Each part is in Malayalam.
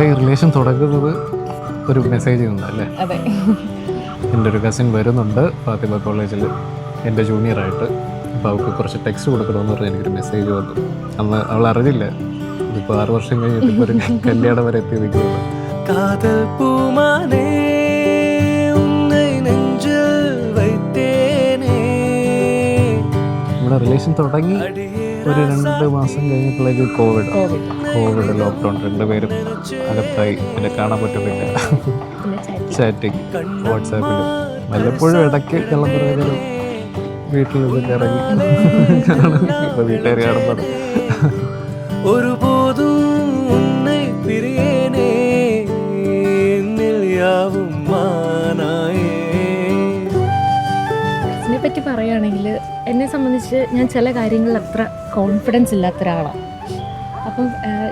ഞങ്ങളുടെ ഈ റിലേഷൻ തുടങ്ങുന്നത് ഒരു മെസ്സേജ് നിന്നല്ലേ? അതെ. എൻ്റെ ഒരു കസിൻ വരുന്നുണ്ട് ഫാത്തിമ കോളേജിൽ എൻ്റെ ജൂനിയറായിട്ട്. അപ്പോൾ അവൾക്ക് കുറച്ച് ടെക്സ്റ്റ് കൊടുക്കണമെന്ന് പറഞ്ഞാൽ എനിക്കൊരു മെസ്സേജ് വന്നു. അന്ന് അവൾ അറിഞ്ഞില്ല. ഇതിപ്പോൾ 6 വർഷം കഴിഞ്ഞിട്ട് ഇപ്പോൾ ഒരു കല്യാണം വരെ എത്തി നിൽക്കുന്നത്. കാതൽ പൂമാനേ ഉന്നെ നെഞ്ചിൽ വൈത്തേനേ. നമ്മുടെ റിലേഷൻ തുടങ്ങി ഒരു 2 മാസം കഴിഞ്ഞപ്പോഴേക്ക് കോവിഡ് ലോക്ക്ഡൗൺ. 2 പേരും അകത്തായി. പിന്നെ കാണാൻ പറ്റുന്നില്ല. ചാറ്റിങ് വാട്സാപ്പിലും വല്ലപ്പോഴും ഇടയ്ക്ക് വെള്ളം പറഞ്ഞാലും വീട്ടിൽ നിന്നൊക്കെ ഇറങ്ങി ഇപ്പോൾ വീട്ടുകാർ കാണുന്നത്. ഒരുപോതും ഉന്നെ പിരിയേനേ എന്നിൽ യാവും മാനായേ. ഇതിനെ പറ്റി പറയുകയാണെങ്കിൽ എന്നെ സംബന്ധിച്ച് ഞാൻ ചില കാര്യങ്ങളിൽ അത്ര കോൺഫിഡൻസ് ഇല്ലാത്ത ഒരാളാണ്. അപ്പം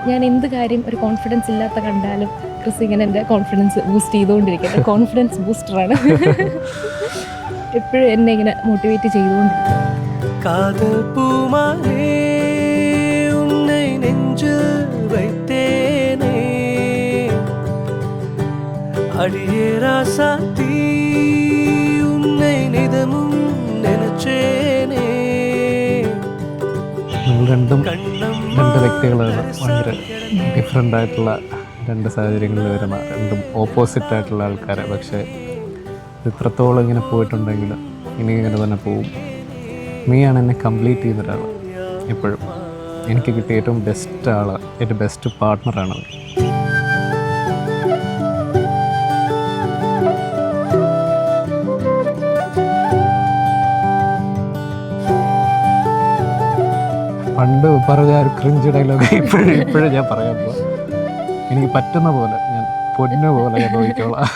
ഞാൻ എന്ത് കാര്യം ഒരു കോൺഫിഡൻസ് ഇല്ലാത്ത കണ്ടാലും ക്രിസ് ഇങ്ങനെ എൻ്റെ കോൺഫിഡൻസ് ബൂസ്റ്റ് ചെയ്തുകൊണ്ടിരിക്കും. കോൺഫിഡൻസ് ബൂസ്റ്ററാണ്. എപ്പോഴും എന്നെ ഇങ്ങനെ മോട്ടിവേറ്റ് ചെയ്തുകൊണ്ടിരിക്കും. കാതൽ പൂമാനേ ഉന്നെ നെഞ്ചിൽ വൈത്തേനേ. അടിയേ രാസാത്തി ഉന്നെ നിതമും നനച്ചേനേ. നമ്മൾ രണ്ട് വ്യക്തികളാണ്. ഭയങ്കര ഡിഫറെൻ്റ് ആയിട്ടുള്ള 2 സാഹചര്യങ്ങളിൽ വരുന്ന 2 ഓപ്പോസിറ്റ് ആയിട്ടുള്ള ആൾക്കാരെ. പക്ഷേ ഇത്രത്തോളം ഇങ്ങനെ പോയിട്ടുണ്ടെങ്കിൽ ഇനി ഇങ്ങനെ തന്നെ പോവും. നീയാണ് എന്നെ കംപ്ലീറ്റ് ചെയ്യുന്ന ഒരാൾ. എപ്പോഴും എനിക്ക് കിട്ടിയ ഏറ്റവും ബെസ്റ്റ് ആള്, എൻ്റെ ബെസ്റ്റ് പാർട്ട്ണറാണ്. പണ്ട് പറഞ്ഞ ഒരു ക്രിഞ്ച് ഡയലോഗ് ഇപ്പോഴും ഞാൻ പറയാൻ പോകും. എനിക്ക് പറ്റുന്ന പോലെ ഞാൻ പൊന്നു പോലെ ഞാൻ നോക്കിക്കോളാം.